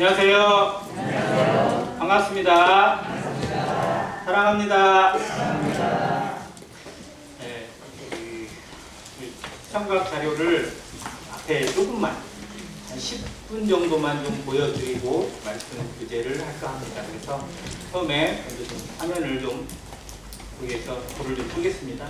안녕하세요. 안녕하세요. 반갑습니다. 반갑습니다. 사랑합니다. 사랑합니다. 네, 시청각 자료를 앞에 조금만 한 10분 정도만 좀 보여드리고 말씀 교재를 할까 합니다. 그래서 처음에 먼저 좀 화면을 좀 보기 위해서 불을 좀 끄겠습니다.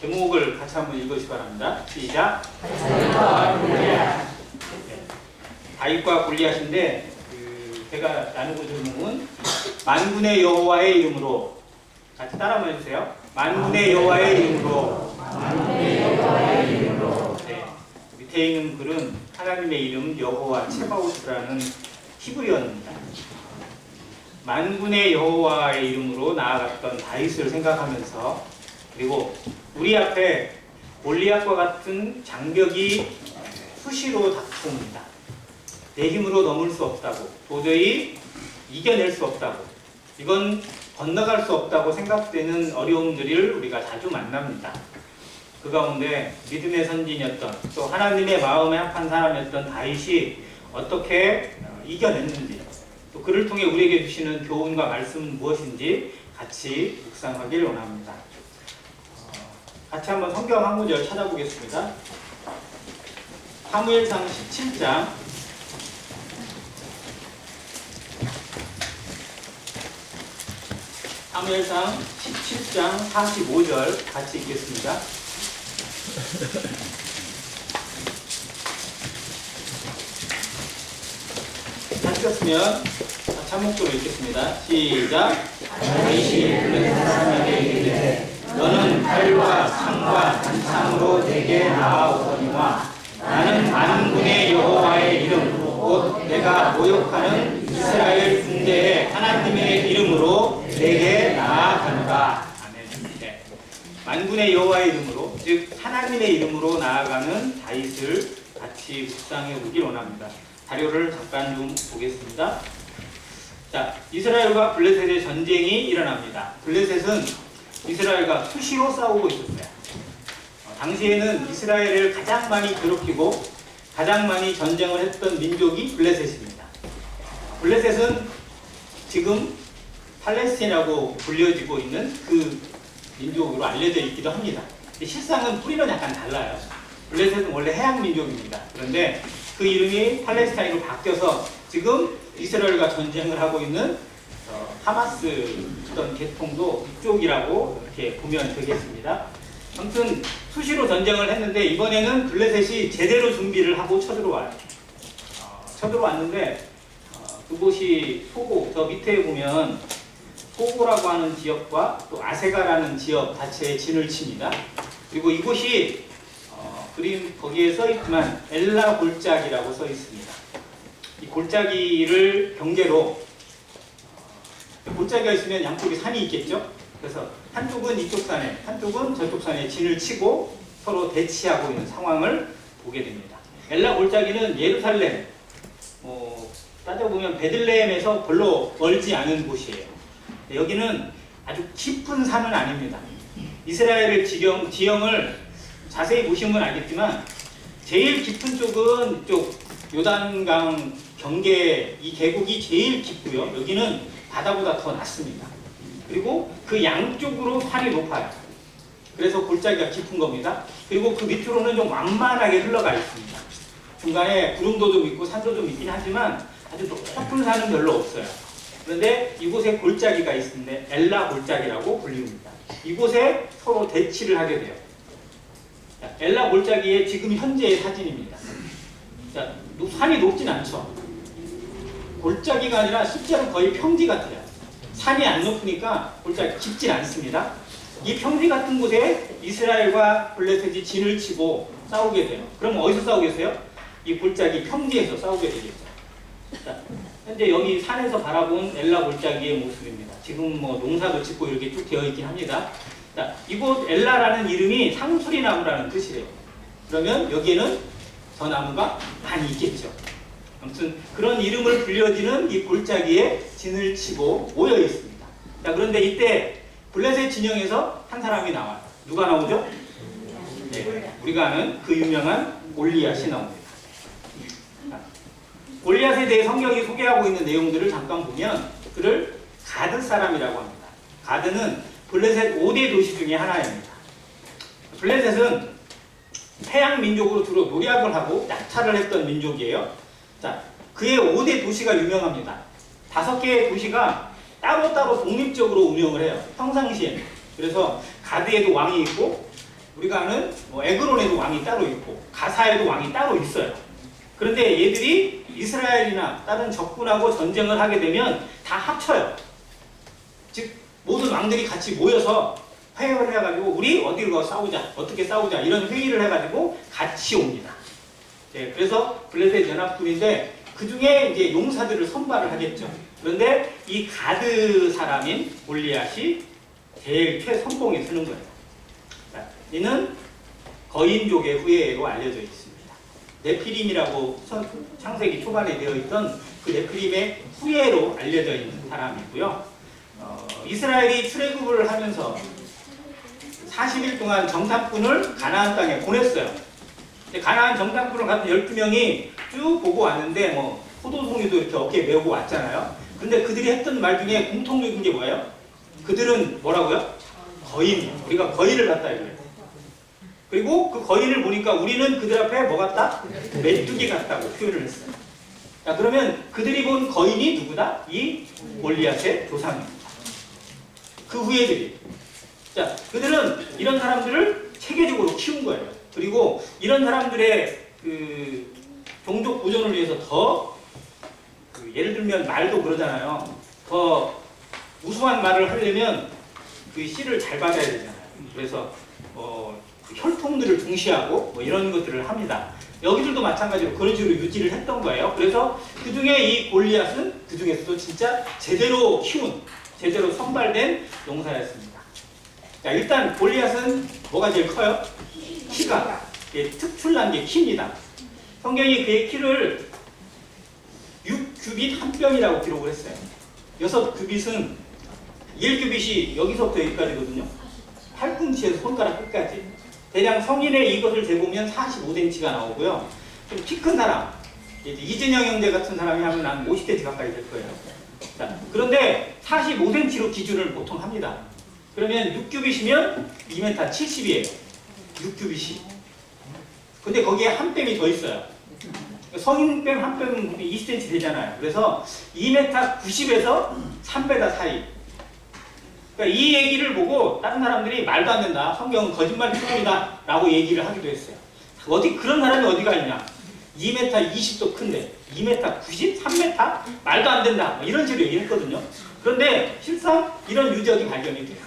제목을 같이 한번 읽으시기 바랍니다. 시작. 다윗과 골리앗인데 제가 나누고 제목은 만군의 여호와의 이름으로, 같이 따라 한번 해주세요. 만군의 여호와의 이름으로. 네. 밑에 있는 글은 하나님의 이름 여호와 체바오스라는 히브리어입니다. 만군의 여호와의 이름으로 나아갔던 다윗을 생각하면서, 그리고 우리 앞에 골리앗과 같은 장벽이 수시로 닥쳐옵니다. 내 힘으로 넘을 수 없다고, 도저히 이겨낼 수 없다고, 이건 건너갈 수 없다고 생각되는 어려움들을 우리가 자주 만납니다. 그 가운데 믿음의 선진이었던, 또 하나님의 마음에 합한 사람이었던 다윗이 어떻게 이겨냈는지, 또 그를 통해 우리에게 주시는 교훈과 말씀은 무엇인지 같이 묵상하기를 원합니다. 같이 한번 성경 한 구절 찾아보겠습니다. 사무엘상 17장 사무엘상 17장 45절 같이 읽겠습니다. 다 읽었으면 같이 한 목소리로 읽겠습니다. 시작. 다윗이 블레셋 사람에게 이르되 너는 칼과 창과 단창으로 내게 나아오거니와 나는 만군의 여호와의 이름 곧 내가 모욕하는 이스라엘 군대의 하나님의 이름으로 내게 나아가노라. 아멘. 네. 만군의 여호와의 이름으로, 즉 하나님의 이름으로 나아가는 다윗을 같이 묵상해 보길 원합니다. 자료를 잠깐 좀 보겠습니다. 자, 이스라엘과 블레셋의 전쟁이 일어납니다. 블레셋은 이스라엘과 수시로 싸우고 있었어요. 당시에는 이스라엘을 가장 많이 괴롭히고 가장 많이 전쟁을 했던 민족이 블레셋입니다. 블레셋은 지금 팔레스틴이라고 불려지고 있는 그 민족으로 알려져 있기도 합니다. 실상은 뿌리는 약간 달라요. 블레셋은 원래 해양 민족입니다. 그런데 그 이름이 팔레스타인으로 바뀌어서 지금 이스라엘과 전쟁을 하고 있는 하마스 어떤 계통도 이쪽이라고 이렇게 보면 되겠습니다. 아무튼 수시로 전쟁을 했는데 이번에는 블레셋이 제대로 준비를 하고 쳐들어와요. 쳐들어왔는데 그곳이 소고, 저 밑에 보면 소고라고 하는 지역과 또 아세가라는 지역 자체에 진을 칩니다. 그리고 이곳이 그림 거기에 써 있지만 엘라 골짜기라고 써 있습니다. 이 골짜기를 경계로, 골짜기가 있으면 양쪽에 산이 있겠죠. 그래서 한쪽은 이쪽 산에, 한쪽은 저쪽 산에 진을 치고 서로 대치하고 있는 상황을 보게 됩니다. 엘라 골짜기는 예루살렘, 따져보면 베들레헴에서 별로 멀지 않은 곳이에요. 여기는 아주 깊은 산은 아닙니다. 이스라엘의 지형을 자세히 보시면 알겠지만 제일 깊은 쪽은 이쪽 요단강 경계, 이 계곡이 제일 깊고요. 여기는 바다보다 더 낮습니다. 그리고 그 양쪽으로 산이 높아요. 그래서 골짜기가 깊은 겁니다. 그리고 그 밑으로는 좀 완만하게 흘러가 있습니다. 중간에 구름도 좀 있고 산도 좀 있긴 하지만 아주 높은 산은 별로 없어요. 그런데 이곳에 골짜기가 있는데 엘라 골짜기라고 불립니다. 이곳에 서로 대치를 하게 돼요. 자, 엘라 골짜기의 지금 현재의 사진입니다. 자, 산이 높진 않죠. 골짜기가 아니라 실제로 거의 평지 같아요. 산이 안 높으니까 골짜기 깊진 않습니다. 이 평지 같은 곳에 이스라엘과 블레셋이 진을 치고 싸우게 돼요. 그럼 어디서 싸우겠어요? 이 골짜기 평지에서 싸우게 되겠죠. 자, 현재 여기 산에서 바라본 엘라 골짜기의 모습입니다. 지금 농사도 짓고 이렇게 쭉 되어 있긴 합니다. 자, 이곳 엘라라는 이름이 상수리나무라는 뜻이래요. 그러면 여기에는 저 나무가 많이 있겠죠. 아무튼 그런 이름을 불려지는 이 골짜기에 진을 치고 모여 있습니다. 자, 그런데 이때 블레셋 진영에서 한 사람이 나와요. 누가 나오죠? 네, 우리가 아는 그 유명한 골리앗이 나옵니다. 골리앗에 대해 성경이 소개하고 있는 내용들을 잠깐 보면 그를 가드 사람이라고 합니다. 가드는 블레셋 5대 도시 중에 하나입니다. 블레셋은 해양 민족으로 주로 노략을 하고 약탈을 했던 민족이에요. 자, 그의 5대 도시가 유명합니다. 5개의 도시가 따로따로 독립적으로 운영을 해요. 평상시에. 그래서 가드에도 왕이 있고 우리가 아는 에그론에도 왕이 따로 있고 가사에도 왕이 따로 있어요. 그런데 얘들이 이스라엘이나 다른 적군하고 전쟁을 하게 되면 다 합쳐요. 즉 모든 왕들이 같이 모여서 회의를 해가지고 우리 어디로 가서 싸우자, 어떻게 싸우자 이런 회의를 해가지고 같이 옵니다. 네, 그래서 블레셋 연합군인데 그 중에 이제 용사들을 선발을 하겠죠. 그런데 이 가드 사람인 골리앗이 제일 최선봉에 서는 거예요. 자, 이는 거인족의 후예로 알려져 있습니다. 네피림이라고 창세기 초반에 되어 있던 그 네피림의 후예로 알려져 있는 사람이고요. 이스라엘이 출애굽을 하면서 40일 동안 정탐꾼을 가나안 땅에 보냈어요. 가나안 정탐꾼을 같은 12명이 쭉 보고 왔는데 포도송이도 이렇게 어깨에 메고 왔잖아요. 근데 그들이 했던 말 중에 공통적인 게 뭐예요? 그들은 뭐라고요? 거인. 우리가 거인을 봤다 이거예요. 그리고 그 거인을 보니까 우리는 그들 앞에 뭐 같다? 메뚜기 같다고 표현을 했어요. 자, 그러면 그들이 본 거인이 누구다? 이 골리앗의 조상입니다. 그 후예들이. 자, 그들은 이런 사람들을 체계적으로 키운 거예요. 그리고 이런 사람들의 그 종족 보존을 위해서 더 예를 들면 말도 그러잖아요. 더 우수한 말을 하려면 그 씨를 잘 받아야 되잖아요. 그래서 혈통들을 중시하고 이런 것들을 합니다. 여기들도 마찬가지로 그런 식으로 유지를 했던 거예요. 그래서 그 중에 이 골리앗은 그 중에서도 진짜 제대로 키운, 제대로 선발된 용사였습니다. 자, 일단 골리앗은 뭐가 제일 커요? 키가. 특출난 게 키입니다. 성경이 그의 키를 6규빗 한 뼘이라고 기록을 했어요. 6규빗은 1규빗이 여기서부터 여기까지거든요. 팔꿈치에서 손가락 끝까지. 대략 성인의 이것을 재보면 45cm가 나오고요. 좀 키 큰 사람, 이진영 형제 같은 사람이 하면 한 50cm 가까이 될 거예요. 자, 그런데 45cm로 기준을 보통 합니다. 그러면 6규빗이면 2m 70이에요. 6규빗이. 근데 거기에 한 뼘이 더 있어요. 성인 뺨 한 뺨은 20cm 되잖아요. 그래서 2m 90에서 3m 사이. 그러니까 이 얘기를 보고 다른 사람들이 말도 안 된다. 성경은 거짓말 표현이다. 라고 얘기를 하기도 했어요. 어디 그런 사람이 어디가 있냐. 2m 20도 큰데 2m 90? 3m? 말도 안 된다. 이런 식으로 얘기했거든요. 그런데 실상 이런 유적이 발견이 돼요.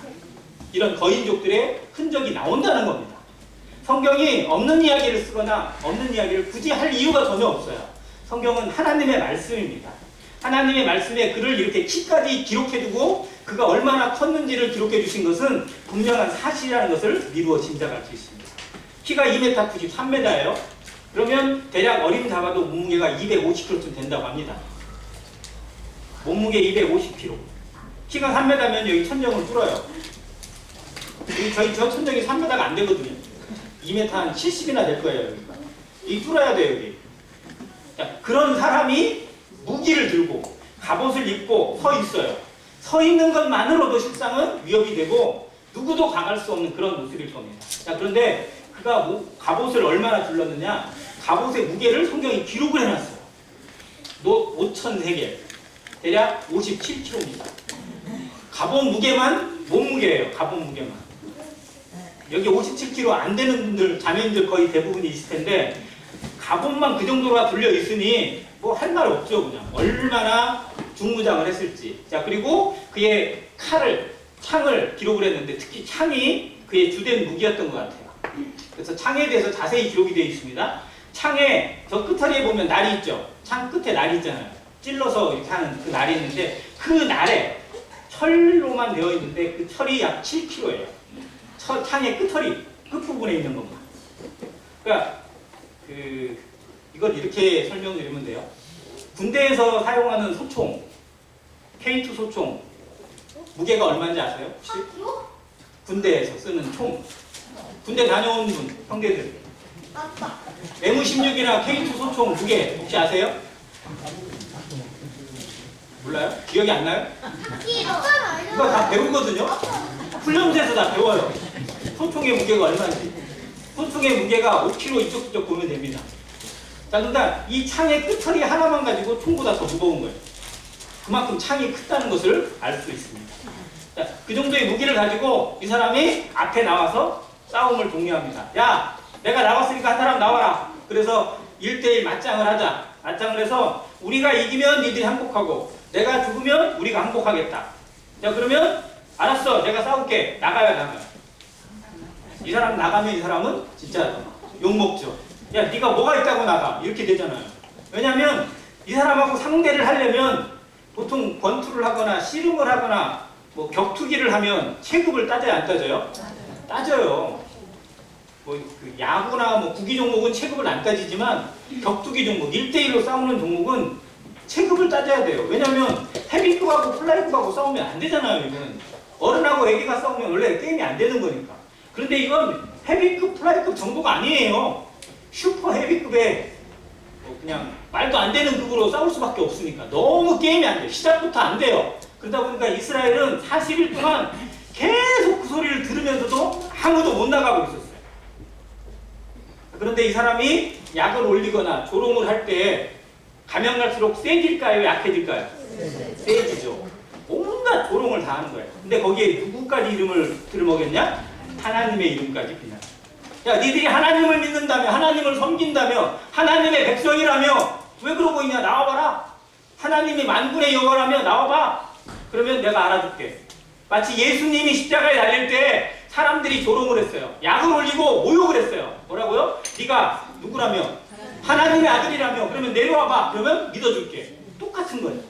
이런 거인족들의 흔적이 나온다는 겁니다. 성경이 없는 이야기를 쓰거나 없는 이야기를 굳이 할 이유가 전혀 없어요. 성경은 하나님의 말씀입니다. 하나님의 말씀에 그를 이렇게 키까지 기록해두고 그가 얼마나 컸는지를 기록해 주신 것은 분명한 사실이라는 것을 미루어 짐작할 수 있습니다. 키가 2m 90, 3m예요. 그러면 대략 어림 잡아도 몸무게가 250kg쯤 된다고 합니다. 몸무게 250kg. 키가 3m면 여기 천정을 뚫어요. 저 천정이 3m가 안 되거든요. 2m 한 70이나 될 거예요. 여기가. 이 뚫어야 돼요. 여기. 자, 그런 사람이 무기를 들고 갑옷을 입고 서 있어요. 서 있는 것만으로도 실상은 위협이 되고 누구도 강할 수 없는 그런 모습일 겁니다. 자, 그런데 그가 갑옷을 얼마나 둘렀느냐? 갑옷의 무게를 성경이 기록을 해놨어요. 5,000세겔. 대략 57kg입니다. 갑옷 무게만 몸무게예요. 갑옷 무게만. 여기 57kg 안 되는 분들, 자매님들 거의 대부분이 있을 텐데 갑옷만 그 정도가 둘려 있으니 뭐 할 말 없죠. 그냥 얼마나 중무장을 했을지. 자, 그리고 그의 창을 기록을 했는데 특히 창이 그의 주된 무기였던 것 같아요. 그래서 창에 대해서 자세히 기록이 되어 있습니다. 창에 저 끝자리에 보면 날이 있죠. 창 끝에 날이 있잖아요. 찔러서 이렇게 하는 그 날이 있는데 그 날에 철로만 되어 있는데 그 철이 약 7kg예요. 창의 끝부분에 있는 것만. 그러니까 이걸 이렇게 설명드리면 돼요. 군대에서 사용하는 소총, K2 소총 무게가 얼마인지 아세요? 혹시? 군대에서 쓰는 총. 군대 다녀온 분, 형제들. M16이나 K2 소총 무게 혹시 아세요? 몰라요? 기억이 안 나요? 이거 다 배우거든요? 훈련소에서 다 배워요. 소총의 무게가 얼마인지. 소총의 무게가 5kg 이쪽 보면 됩니다. 자, 그러니까 이 창의 끝처리 하나만 가지고 총보다 더 무거운 거예요. 그만큼 창이 크다는 것을 알 수 있습니다. 자, 그 정도의 무기를 가지고 이 사람이 앞에 나와서 싸움을 독려합니다. 야, 내가 나왔으니까 한 사람 나와라. 그래서 1대1 맞짱을 하자. 맞짱을 해서 우리가 이기면 니들이 항복하고 내가 죽으면 우리가 항복하겠다. 자, 그러면 알았어. 내가 싸울게. 나가요. 이 사람 나가면 이 사람은 진짜 욕먹죠. 야, 네가 뭐가 있다고 나가. 이렇게 되잖아요. 왜냐하면 이 사람하고 상대를 하려면 보통 권투를 하거나 씨름을 하거나 뭐 격투기를 하면 체급을 따져야 안 따져요? 따져요. 뭐 그 야구나 뭐 구기 종목은 체급을 안 따지지만 격투기 종목 1대1로 싸우는 종목은 체급을 따져야 돼요. 왜냐면 헤비급하고 플라이급하고 싸우면 안 되잖아요. 이건 어른하고 애기가 싸우면 원래 게임이 안 되는 거니까. 그런데 이건 헤비급 플라이급 정도가 아니에요. 슈퍼 헤비급의 뭐 그냥 말도 안 되는 급으로 싸울 수밖에 없으니까 너무 게임이 안 돼요. 시작부터 안 돼요. 그러다 보니까 이스라엘은 40일 동안 계속 그 소리를 들으면서도 아무도 못 나가고 있었어요. 그런데 이 사람이 약을 올리거나 조롱을 할 때 가면 갈수록 세질까요? 약해질까요? 세지죠. 온갖 조롱을 다 하는 거예요. 근데 거기에 누구까지 이름을 들먹였냐? 하나님의 이름까지 비난. 야, 니들이 하나님을 믿는다며, 하나님을 섬긴다며, 하나님의 백성이라며 왜 그러고 있냐? 나와봐라. 하나님이 만군의 여호와라며 나와봐. 그러면 내가 알아줄게. 마치 예수님이 십자가에 달릴 때 사람들이 조롱을 했어요. 약을 올리고 모욕을 했어요. 뭐라고요? 네가 누구라며? 하나님의 아들이라며. 그러면 내려와봐. 그러면 믿어줄게. 똑같은 거예요.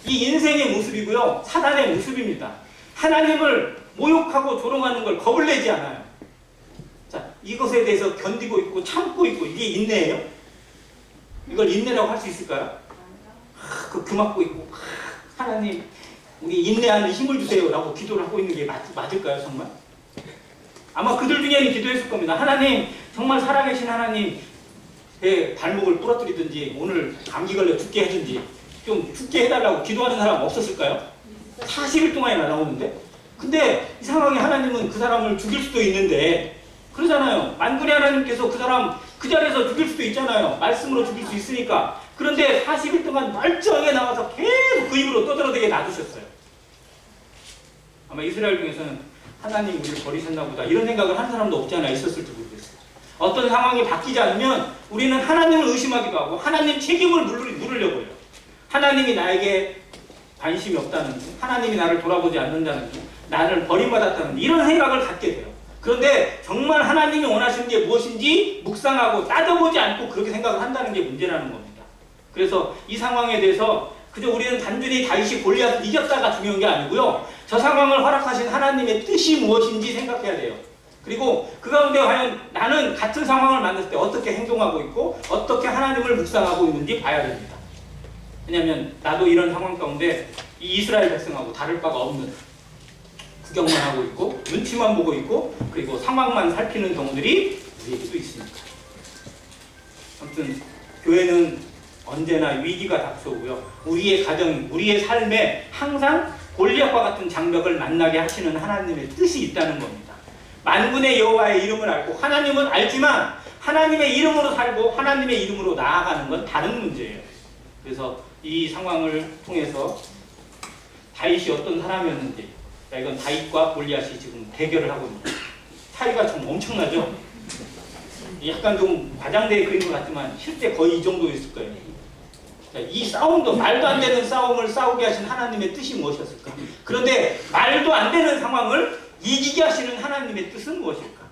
이 인생의 모습이고요. 사단의 모습입니다. 하나님을 모욕하고 조롱하는 걸 겁을 내지 않아요. 자, 이것에 대해서 견디고 있고 참고 있고 이게 인내예요? 이걸 인내라고 할 수 있을까요? 그 막고 있고 하나님 우리 인내하는 힘을 주세요 라고 기도를 하고 있는 게 맞을까요 정말? 아마 그들 중에는 기도했을 겁니다. 하나님 정말 살아계신 하나님 제 발목을 부러뜨리든지 오늘 감기 걸려 죽게 해준지 좀 죽게 해달라고 기도하는 사람 없었을까요? 40일 동안이나 나오는데 근데 이상하게 하나님은 그 사람을 죽일 수도 있는데 그러잖아요. 만군의 하나님께서 그 사람 그 자리에서 죽일 수도 있잖아요. 말씀으로 죽일 수 있으니까. 그런데 40일 동안 멀쩡하게 나와서 계속 그 입으로 떠들어대게 놔두셨어요. 아마 이스라엘 중에서는 하나님 우리를 버리셨나 보다 이런 생각을 한 사람도 없지 않아 있었을지 모르겠어요. 어떤 상황이 바뀌지 않으면 우리는 하나님을 의심하기도 하고 하나님 책임을 물으려고 해요. 하나님이 나에게 관심이 없다는 둥, 하나님이 나를 돌아보지 않는다는 둥, 나를 버림받았다는 둥, 이런 생각을 갖게 돼요. 그런데 정말 하나님이 원하시는 게 무엇인지 묵상하고 따져보지 않고 그렇게 생각을 한다는 게 문제라는 겁니다. 그래서 이 상황에 대해서 그저 우리는 단순히 다윗이 골리앗을 이겼다가 중요한 게 아니고요. 저 상황을 허락하신 하나님의 뜻이 무엇인지 생각해야 돼요. 그리고 그 가운데 과연 나는 같은 상황을 만났을 때 어떻게 행동하고 있고 어떻게 하나님을 묵상하고 있는지 봐야 됩니다. 왜냐하면 나도 이런 상황 가운데 이 이스라엘 백성하고 다를 바가 없는 구경만 하고 있고 눈치만 보고 있고 그리고 상황만 살피는 경우들이 우리에게도 있습니다. 아무튼 교회는 언제나 위기가 닥쳐오고요. 우리의 가정, 우리의 삶에 항상 골리앗과 같은 장벽을 만나게 하시는 하나님의 뜻이 있다는 겁니다. 만군의 여호와의 이름을 알고 하나님은 알지만 하나님의 이름으로 살고 하나님의 이름으로 나아가는 건 다른 문제예요. 그래서 이 상황을 통해서 다윗이 어떤 사람이었는지 이건 다윗과 골리앗이 지금 대결을 하고 있는 차이가 좀 엄청나죠? 약간 좀 과장되게 그린 것 같지만 실제 거의 이 정도였을 거예요. 이 싸움도 말도 안 되는 싸움을 싸우게 하신 하나님의 뜻이 무엇이었을까? 그런데 말도 안 되는 상황을 이기게 하시는 하나님의 뜻은 무엇일까?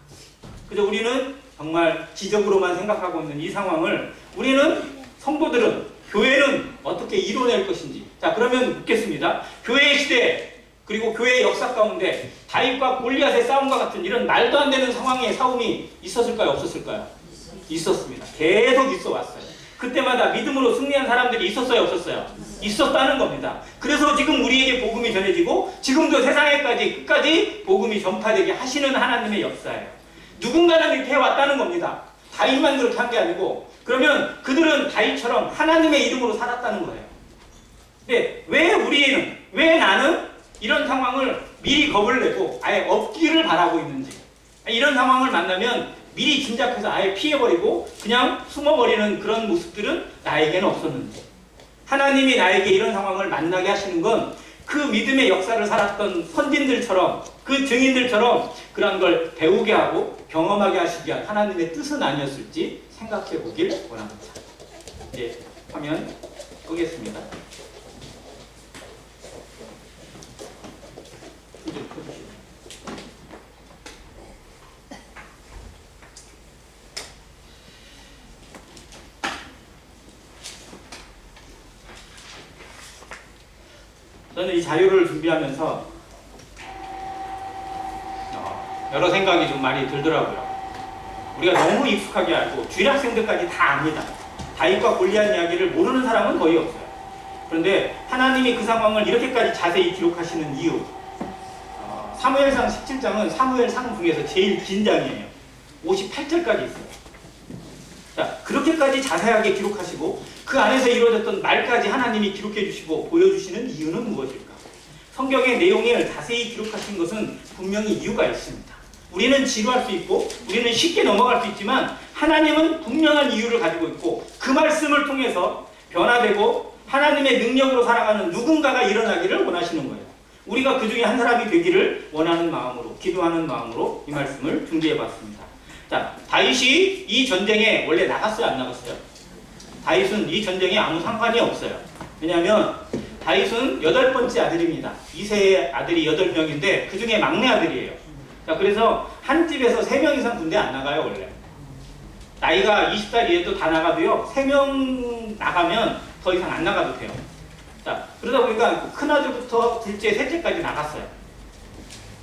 그래서 우리는 정말 지적으로만 생각하고 있는 이 상황을 우리는 성도들은 교회는 어떻게 이뤄낼 것인지 자 그러면 묻겠습니다. 교회의 시대 그리고 교회의 역사 가운데 다윗과 골리앗의 싸움과 같은 이런 말도 안 되는 상황의 싸움이 있었을까요? 없었을까요? 있었습니다. 계속 있어 왔어요. 그때마다 믿음으로 승리한 사람들이 있었어요, 없었어요? 있었다는 겁니다. 그래서 지금 우리에게 복음이 전해지고 지금도 세상에까지 끝까지 복음이 전파되게 하시는 하나님의 역사예요. 누군가는 이렇게 해왔다는 겁니다. 다윗만 그렇게 한 게 아니고, 그러면 그들은 다윗처럼 하나님의 이름으로 살았다는 거예요. 근데 왜 나는 이런 상황을 미리 겁을 내고 아예 없기를 바라고 있는지, 이런 상황을 만나면 미리 짐작해서 아예 피해버리고 그냥 숨어버리는 그런 모습들은 나에게는 없었는지, 하나님이 나에게 이런 상황을 만나게 하시는 건 그 믿음의 역사를 살았던 선진들처럼, 그 증인들처럼 그런 걸 배우게 하고 경험하게 하시기 위한 하나님의 뜻은 아니었을지 생각해 보길 원합니다. 이제 화면 끄겠습니다. 저는 이 자료를 준비하면서 여러 생각이 좀 많이 들더라고요. 우리가 너무 익숙하게 알고 주일 학생들까지 다 압니다. 다윗과 골리앗 이야기를 모르는 사람은 거의 없어요. 그런데 하나님이 그 상황을 이렇게까지 자세히 기록하시는 이유, 사무엘상 17장은 사무엘상 중에서 제일 긴 장이에요. 58절까지 있어요. 자, 그렇게까지 자세하게 기록하시고 그 안에서 이루어졌던 말까지 하나님이 기록해 주시고 보여주시는 이유는 무엇일까? 성경의 내용을 자세히 기록하신 것은 분명히 이유가 있습니다. 우리는 지루할 수 있고 우리는 쉽게 넘어갈 수 있지만 하나님은 분명한 이유를 가지고 있고 그 말씀을 통해서 변화되고 하나님의 능력으로 살아가는 누군가가 일어나기를 원하시는 거예요. 우리가 그 중에 한 사람이 되기를 원하는 마음으로, 기도하는 마음으로 이 말씀을 준비해 봤습니다. 자, 다윗이 이 전쟁에 원래 나갔어요, 안 나갔어요? 다윗은 이 전쟁에 아무 상관이 없어요. 왜냐하면 다윗은 8번째 아들입니다. 이세의 아들이 8명인데 그 중에 막내 아들이에요. 자, 그래서 한 집에서 3명 이상 군대 안 나가요, 원래. 나이가 20살 이래도 다 나가도요, 3명 나가면 더 이상 안 나가도 돼요. 자, 그러다 보니까 큰아들부터 둘째, 셋째까지 나갔어요.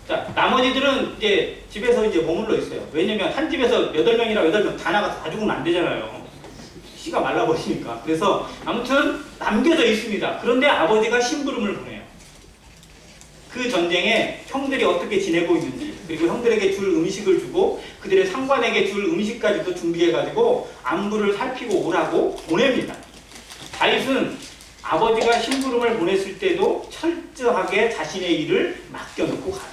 자, 나머지들은 이제 집에서 이제 머물러 있어요. 왜냐면 한 집에서 8명이라 8명 다 나가서 다 죽으면 안 되잖아요. 씨가 말라버리니까. 그래서 아무튼 남겨져 있습니다. 그런데 아버지가 심부름을 보내요. 그 전쟁에 형들이 어떻게 지내고 있는지, 그리고 형들에게 줄 음식을 주고 그들의 상관에게 줄 음식까지도 준비해가지고 안부를 살피고 오라고 보냅니다. 다윗은 아버지가 심부름을 보냈을 때도 철저하게 자신의 일을 맡겨놓고 가요.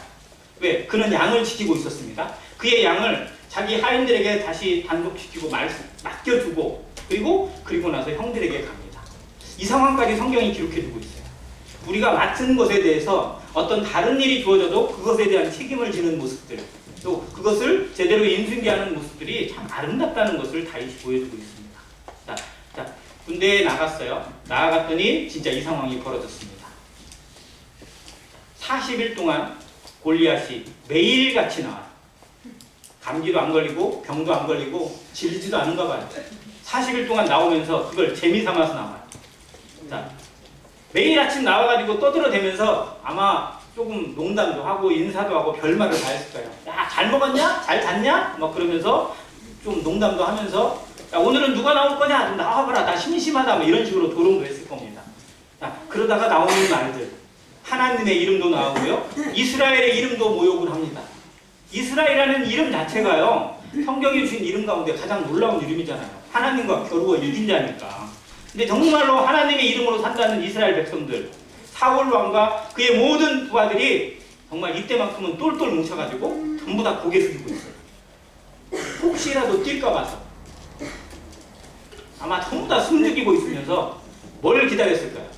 왜? 그는 양을 지키고 있었습니다. 그의 양을 자기 하인들에게 다시 단속시키고 맡겨주고 그리고 나서 형들에게 갑니다. 이 상황까지 성경이 기록해두고 있어요. 우리가 맡은 것에 대해서 어떤 다른 일이 주어져도 그것에 대한 책임을 지는 모습들, 또 그것을 제대로 인수인계하는 모습들이 참 아름답다는 것을 다윗이 보여주고 있습니다. 자, 군대에 나갔어요. 나아갔더니 진짜 이 상황이 벌어졌습니다. 40일 동안 골리앗이 매일같이 나와요. 감기도 안 걸리고 병도 안 걸리고 질리지도 않은가 봐요. 40일 동안 나오면서 그걸 재미삼아서 나와요. 자, 매일 아침 나와가지고 떠들어대면서 아마 조금 농담도 하고 인사도 하고 별말을 다 했을 거예요. 야, 잘 먹었냐? 잘 잤냐? 막 그러면서 좀 농담도 하면서 야, 오늘은 누가 나올 거냐? 좀 나와봐라. 나 심심하다. 뭐 이런 식으로 조롱도 했을 겁니다. 자, 그러다가 나오는 말들, 하나님의 이름도 나오고요, 이스라엘의 이름도 모욕을 합니다. 이스라엘이라는 이름 자체가요, 성경이 주신 이름 가운데 가장 놀라운 이름이잖아요. 하나님과 겨루어 이긴 자니까. 근데 정말로 하나님의 이름으로 산다는 이스라엘 백성들, 사울 왕과 그의 모든 부하들이 정말 이때만큼은 똘똘 뭉쳐가지고 전부 다 고개 숙이고 있어요. 혹시라도 뛸까 봐서. 아마 전부 다 숨죽이고 있으면서 뭘 기다렸을까요?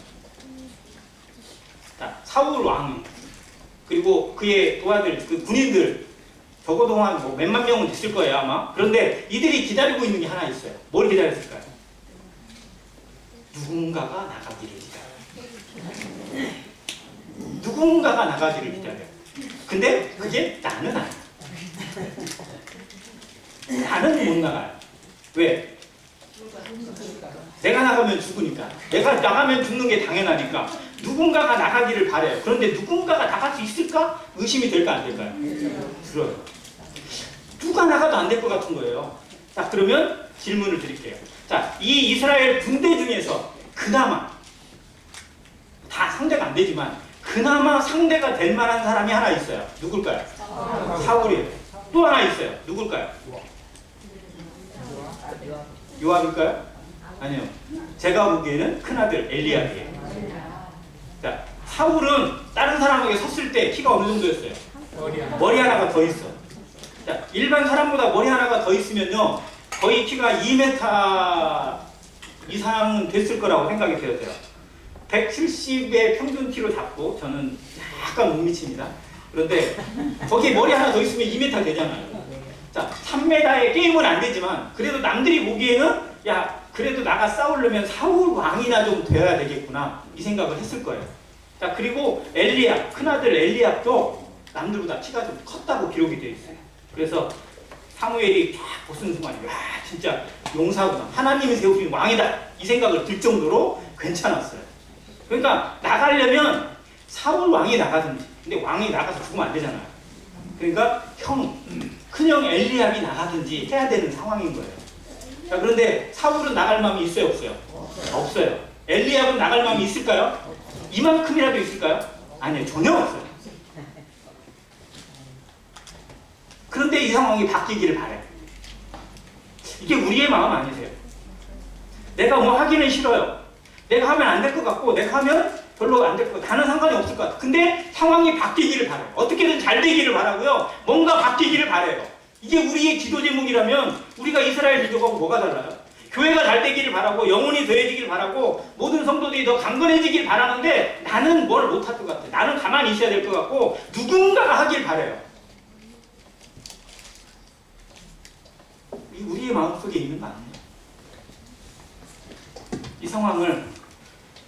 자, 사울 왕, 그리고 그의 부하들, 그 군인들, 적어도 한 뭐 몇만 명은 있을 거예요, 아마. 그런데 이들이 기다리고 있는 게 하나 있어요. 뭘 기다렸을까요? 누군가가 나가기를 기다려요. 누군가가 나가기를 기다려요. 근데 그게 나는 아니야. 나는 못 나가요. 왜? 내가 나가면 죽으니까. 내가 나가면 죽는 게 당연하니까. 누군가가 나가기를 바라요. 그런데 누군가가 나갈 수 있을까? 의심이 될까 안 될까요? 들어요. 누가 나가도 안 될 것 같은 거예요. 자, 그러면 질문을 드릴게요. 자, 이 이스라엘 군대 중에서 그나마 다 상대가 안 되지만 그나마 상대가 될 만한 사람이 하나 있어요. 누굴까요? 사울이에요. 또 하나 있어요. 누굴까요? 요압일까요? 아니요. 제가 보기에는 큰아들 엘리압이에요. 자, 사울은 다른 사람에게 섰을 때 키가 어느 정도였어요? 머리 하나가 더 있어. 자, 일반 사람보다 머리 하나가 더 있으면요, 거의 키가 2m 이상은 됐을 거라고 생각이 되어져요. 170의 평균 키로 잡고, 저는 약간 못 미칩니다. 그런데 거기에 머리 하나 더 있으면 2m 되잖아요. 자, 3m의 게임은 안 되지만 그래도 남들이 보기에는 야, 그래도 나가 싸우려면 사울 왕이나 좀 돼야 되겠구나, 이 생각을 했을 거예요. 자, 그리고 엘리압, 큰아들 엘리압도 남들보다 키가 좀 컸다고 기록이 되어 있어요. 그래서 사무엘이 쫙 보는 순간, 야, 진짜 용사구나, 하나님이 세우신 왕이다, 이 생각을 들 정도로 괜찮았어요. 그러니까 나가려면 사울 왕이 나가든지, 근데 왕이 나가서 죽으면 안 되잖아요. 그러니까 큰형 엘리압이 나가든지 해야 되는 상황인 거예요. 자, 그런데 사울은 나갈 마음이 있어요, 없어요? 없어요. 엘리압은 나갈 마음이 있을까요? 이만큼이라도 있을까요? 아니요, 전혀 없어요. 그런데 이 상황이 바뀌기를 바래요. 이게 우리의 마음 아니세요? 내가 뭐 하기는 싫어요. 내가 하면 안 될 것 같고, 내가 하면 별로 안 될 것 같고, 다는 상관이 없을 것 같아요. 근데 상황이 바뀌기를 바래요. 어떻게든 잘 되기를 바라고요. 뭔가 바뀌기를 바래요. 이게 우리의 기도 제목이라면 우리가 이스라엘 민족하고 뭐가 달라요? 교회가 잘 되기를 바라고, 영혼이 더해지기를 바라고, 모든 성도들이 더 강건해지기를 바라는데 나는 뭘 못할 것 같아. 나는 가만히 있어야 될 것 같고, 누군가가 하길 바래요. 이 우리의 마음속에 있는 거 아니에요? 이 상황을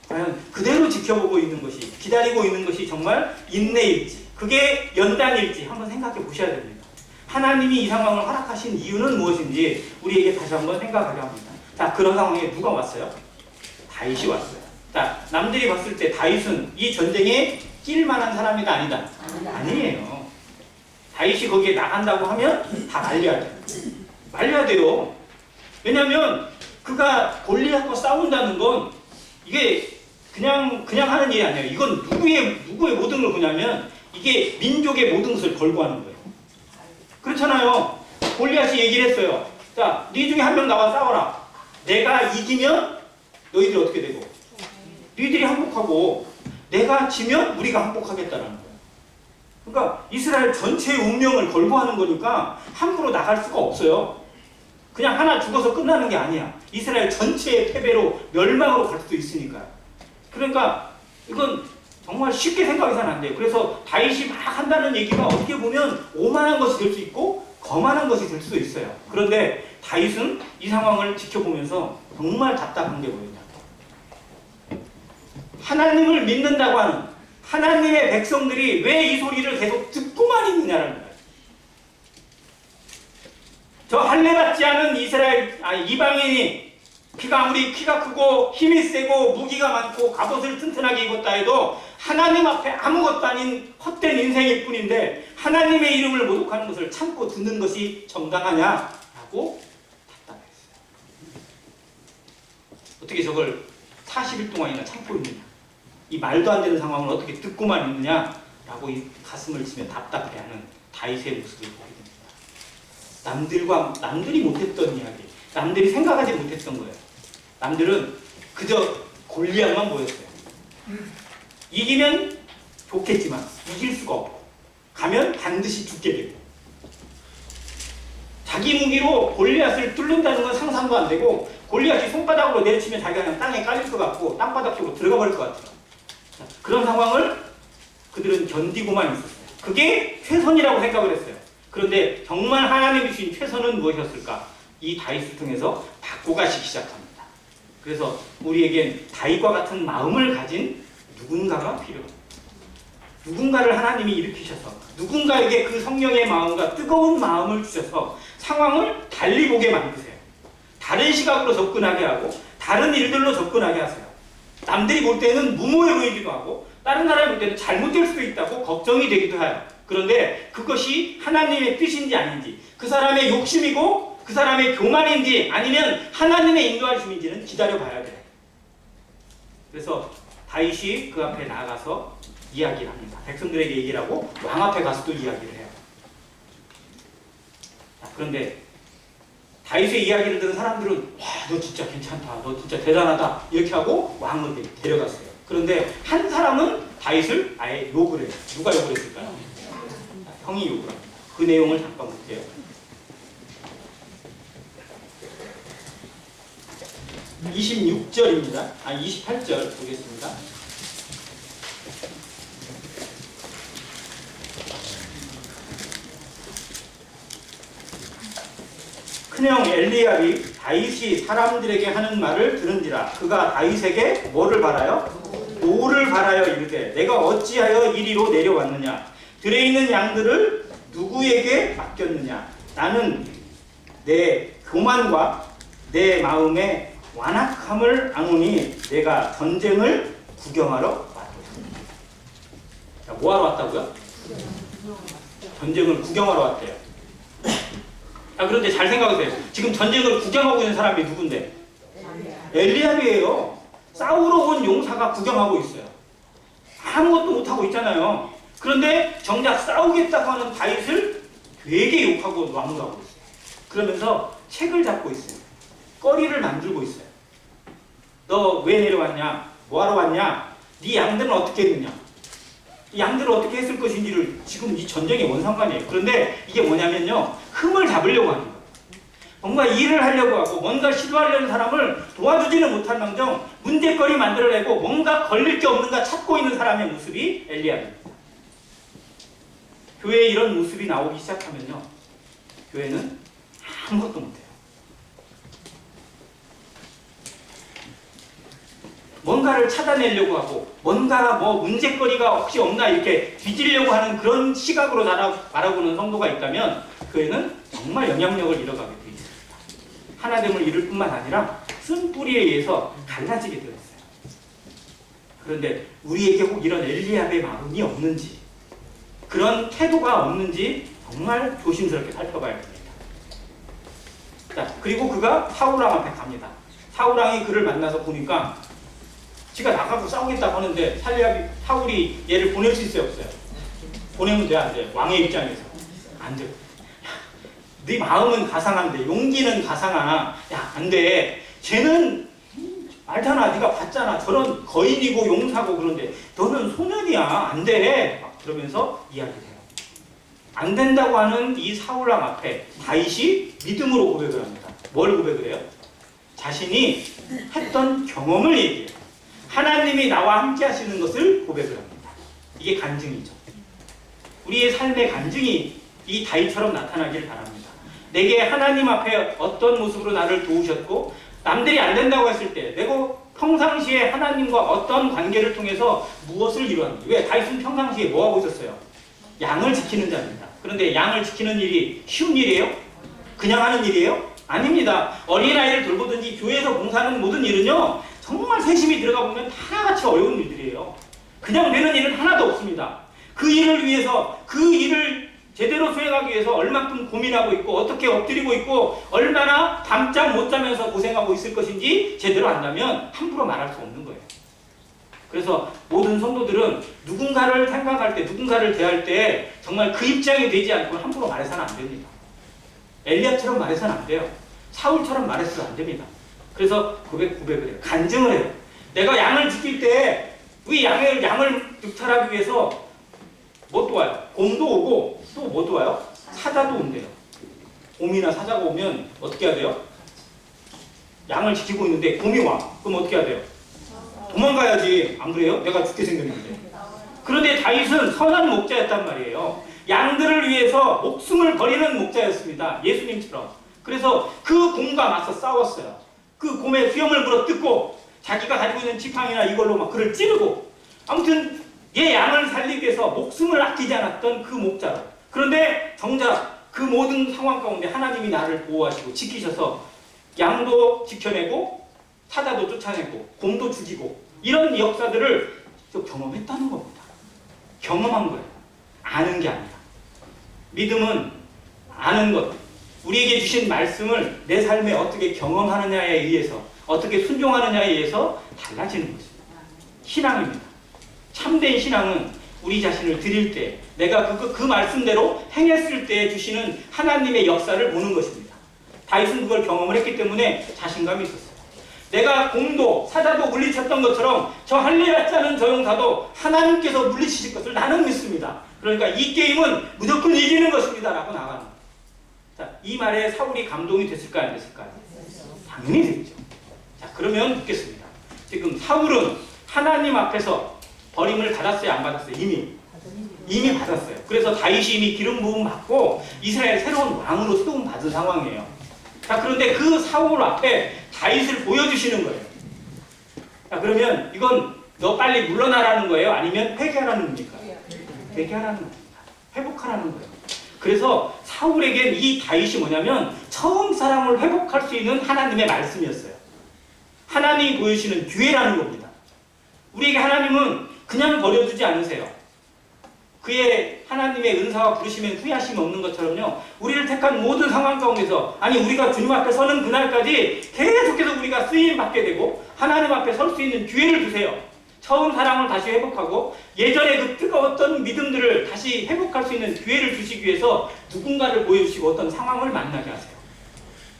과연 그대로 지켜보고 있는 것이, 기다리고 있는 것이 정말 인내일지, 그게 연단일지 한번 생각해 보셔야 됩니다. 하나님이 이 상황을 허락하신 이유는 무엇인지 우리에게 다시 한번 생각하려 합니다. 자, 그런 상황에 누가 왔어요? 다윗이 왔어요. 자, 남들이 봤을 때 다윗은 이 전쟁에 낄 만한 사람이다, 아니다? 아니에요. 다윗이 거기에 나간다고 하면 다 말려야 돼요. 말려야 돼요. 왜냐하면 그가 골리앗과 싸운다는 건 이게 그냥 하는 일이 아니에요. 이건 누구의 모든 걸 보냐면 이게 민족의 모든 것을 걸고 하는 거예요. 그렇잖아요. 골리앗이 얘기를 했어요. 자, 네 중에 한 명 나와 싸워라. 내가 이기면 너희들이 어떻게 되고, 너희들이 항복하고, 내가 지면 우리가 항복하겠다라는 거예요. 그러니까 이스라엘 전체의 운명을 걸고 하는 거니까 함부로 나갈 수가 없어요. 그냥 하나 죽어서 끝나는 게 아니야. 이스라엘 전체의 패배로, 멸망으로 갈 수도 있으니까요. 그러니까 이건 정말 쉽게 생각해서는 안 돼요. 그래서 다윗이 막 한다는 얘기가 어떻게 보면 오만한 것이 될 수 있고 거만한 것이 될 수도 있어요. 그런데 다윗은 이 상황을 지켜보면서 정말 답답한 게 뭐였냐. 하나님을 믿는다고 하는 하나님의 백성들이 왜 이 소리를 계속 듣고만 있느냐라는 거예요. 저 할례받지 않은 이방인이 아무리 키가 크고 힘이 세고 무기가 많고 갑옷을 튼튼하게 입었다 해도 하나님 앞에 아무것도 아닌 헛된 인생일 뿐인데 하나님의 이름을 모독하는 것을 참고 듣는 것이 정당하냐라고 답답했어요. 어떻게 저걸 40일 동안이나 참고 있느냐, 이 말도 안 되는 상황을 어떻게 듣고만 있느냐라고 이 가슴을 치며 답답해하는 다윗의 모습을 보게 됩니다. 남들이 못했던 이야기, 남들이 생각하지 못했던 거예요. 남들은 그저 골리앗만 보였어요. 이기면 좋겠지만 이길 수가 없고, 가면 반드시 죽게 되고, 자기 무기로 골리앗을 뚫는다는 건 상상도 안 되고, 골리앗이 손바닥으로 내리치면 자기가 그냥 땅에 깔릴 것 같고 땅바닥 속으로 들어가 버릴 것 같아요. 자, 그런 상황을 그들은 견디고만 있었어요. 그게 최선이라고 생각을 했어요. 그런데 정말 하나님이 주신 최선은 무엇이었을까? 이 다윗을 통해서 바꿔가시기 시작합니다. 그래서 우리에겐 다윗과 같은 마음을 가진 누군가가 필요합니다. 누군가를 하나님이 일으키셔서 누군가에게 그 성령의 마음과 뜨거운 마음을 주셔서 상황을 달리 보게 만드세요. 다른 시각으로 접근하게 하고 다른 일들로 접근하게 하세요. 남들이 볼 때는 무모해 보이기도 하고 다른 사람이 볼 때는 잘못될 수도 있다고 걱정이 되기도 해요. 그런데 그것이 하나님의 뜻인지 아닌지, 그 사람의 욕심이고 그 그 사람의 교만인지 아니면 하나님의 인도하심인지는 기다려봐야 돼. 그래서 다윗이 그 앞에 나가서 이야기를 합니다. 백성들에게 얘기를 하고 왕 앞에 가서도 이야기를 해요. 그런데 다윗의 이야기를 들은 사람들은 와, 너 진짜 괜찮다, 너 진짜 대단하다 이렇게 하고 왕을 데려갔어요. 그런데 한 사람은 다윗을 아예 욕을 해요. 누가 욕을 했을까요? 형이 욕을 합니다. 그 내용을 잠깐 볼게요. 26절입니다. 28절 보겠습니다. 큰형 엘리압이 다윗이 사람들에게 하는 말을 들은지라 그가 다윗에게 뭐를 바라요? 노를 바라여 이르되 내가 어찌하여 이리로 내려왔느냐? 들에 있는 양들을 누구에게 맡겼느냐? 나는 내 교만과 내 마음의 완악함을 아노니 내가 전쟁을 구경하러 왔다. 뭐하러 왔다고요? 전쟁을 구경하러 왔대요. 그런데 잘 생각하세요. 지금 전쟁을 구경하고 있는 사람이 누군데? 엘리압이에요. 싸우러 온 용사가 구경하고 있어요. 아무것도 못하고 있잖아요. 그런데 정작 싸우겠다고 하는 다윗을 되게 욕하고 왕따하고 있어요. 그러면서 책을 잡고 있어요. 거리를 만들고 있어요. 너 왜 내려왔냐? 뭐하러 왔냐? 네 양들은 어떻게 했느냐? 양들을 어떻게 했을 것인지를 지금 이 전쟁의 원상관이에요. 그런데 이게 뭐냐면요, 흠을 잡으려고 하는 거예요. 뭔가 일을 하려고 하고 뭔가 시도하려는 사람을 도와주지는 못한 망정 문제거리 만들어내고 뭔가 걸릴 게 없는가 찾고 있는 사람의 모습이 엘리압입니다. 교회에 이런 모습이 나오기 시작하면요, 교회는 아무것도 못해요. 뭔가를 찾아내려고 하고 뭔가 뭐 문제거리가 혹시 없나 이렇게 뒤지려고 하는 그런 시각으로 바라보는 성도가 있다면 교회는 정말 영향력을 잃어가게 되어 있습니다. 하나됨을 이룰 뿐만 아니라 쓴뿌리에 의해서 갈라지게 되어 있어요. 그런데 우리에게 꼭 이런 엘리압의 마음이 없는지, 그런 태도가 없는지 정말 조심스럽게 살펴봐야 됩니다. 자, 그리고 그가 사울왕 앞에 갑니다. 사울왕이 그를 만나서 보니까 지가 나가고 싸우겠다고 하는데 사울이 얘를 보낼 수 있어요, 없어요? 보내면 돼, 안 돼? 왕의 입장에서 안 돼. 네 마음은 가상한데 용기는 가상하나? 야, 안 돼. 쟤는 알잖아, 네가 봤잖아. 저런 거인이고 용사고. 그런데 너는 소년이야, 안 돼. 막 그러면서 이야기를 해요. 안 된다고 하는 이 사울왕 앞에 다윗이 믿음으로 고백을 합니다. 뭘 고백을 해요? 자신이 했던 경험을 얘기해요. 하나님이 나와 함께 하시는 것을 고백을 합니다. 이게 간증이죠. 우리의 삶의 간증이 이 다윗처럼 나타나길 바랍니다. 내게 하나님 앞에 어떤 모습으로 나를 도우셨고 남들이 안 된다고 했을 때 내가 평상시에 하나님과 어떤 관계를 통해서 무엇을 이루었는지. 왜? 다윗은 평상시에 뭐하고 있었어요? 양을 지키는 자입니다. 그런데 양을 지키는 일이 쉬운 일이에요? 그냥 하는 일이에요? 아닙니다. 어린아이를 돌보든지 교회에서 봉사하는 모든 일은요, 정말 세심히 들어가 보면 다 같이 어려운 일들이에요. 그냥 되는 일은 하나도 없습니다. 그 일을 위해서, 그 일을 제대로 수행하기 위해서 얼마큼 고민하고 있고 어떻게 엎드리고 있고 얼마나 밤잠 못 자면서 고생하고 있을 것인지 제대로 안다면 함부로 말할 수 없는 거예요. 그래서 모든 성도들은 누군가를 생각할 때, 누군가를 대할 때 정말 그 입장이 되지 않고 함부로 말해서는 안 됩니다. 엘리압처럼 말해서는 안 돼요. 사울처럼 말해서는 안 됩니다. 그래서 고백을 해요. 간증을 해요. 내가 양을 지킬 때 이 양을 득탈하기 위해서 뭐 또 와요? 곰도 오고 또 뭐 또 와요? 사자도 온대요. 곰이나 사자가 오면 어떻게 해야 돼요? 양을 지키고 있는데 곰이 와. 그럼 어떻게 해야 돼요? 도망가야지. 안 그래요? 내가 죽게 생겼는데. 그런데 다윗은 선한 목자였단 말이에요. 양들을 위해서 목숨을 버리는 목자였습니다. 예수님처럼. 그래서 그 곰과 맞서 싸웠어요. 그 곰의 수염을 물어뜯고 자기가 가지고 있는 지팡이나 이걸로 막 그를 찌르고, 아무튼 얘 양을 살리기 위해서 목숨을 아끼지 않았던 그 목자로. 그런데 정작 그 모든 상황 가운데 하나님이 나를 보호하시고 지키셔서 양도 지켜내고 사자도 쫓아내고 곰도 죽이고 이런 역사들을 경험했다는 겁니다. 경험한 거예요. 아는 게 아니라. 믿음은 아는 것, 우리에게 주신 말씀을 내 삶에 어떻게 경험하느냐에 의해서, 어떻게 순종하느냐에 의해서 달라지는 것입니다. 신앙입니다. 참된 신앙은 우리 자신을 드릴 때, 내가 그 말씀대로 행했을 때 주시는 하나님의 역사를 보는 것입니다. 다윗은 그걸 경험을 했기 때문에 자신감이 있었어요. 내가 공도, 사자도 물리쳤던 것처럼 저 할례 받지 않은 저 용사도 하나님께서 물리치실 것을 나는 믿습니다. 그러니까 이 게임은 무조건 이기는 것입니다. 라고 나가는 거예요. 자, 이 말에 사울이 감동이 됐을까요? 안 됐을까요? 당연히 됐죠. 자, 그러면 묻겠습니다. 지금 사울은 하나님 앞에서 버림을 받았어요? 안 받았어요? 이미 받았어요. 그래서 다윗이 이미 기름 부음 받고 이스라엘 새로운 왕으로 세움 받은 상황이에요. 자, 그런데 그 사울 앞에 다윗을 보여주시는 거예요. 자, 그러면 이건 너 빨리 물러나라는 거예요? 아니면 회개하라는 겁니까? 회개하라는 겁니다. 회복하라는 거예요. 그래서 사울에겐 이 다윗이 뭐냐면 처음 사람을 회복할 수 있는 하나님의 말씀이었어요. 하나님이 보여주시는 기회라는 겁니다. 우리에게 하나님은 그냥 버려두지 않으세요. 그의 하나님의 은사와 부르심에 후회하심이 없는 것처럼요, 우리를 택한 모든 상황 가운데서, 아니 우리가 주님 앞에 서는 그날까지 계속해서 우리가 쓰임 받게 되고 하나님 앞에 설 수 있는 기회를 주세요. 처음 사랑을 다시 회복하고 예전에 그 뜨거웠던 믿음들을 다시 회복할 수 있는 기회를 주시기 위해서 누군가를 보여주시고 어떤 상황을 만나게 하세요.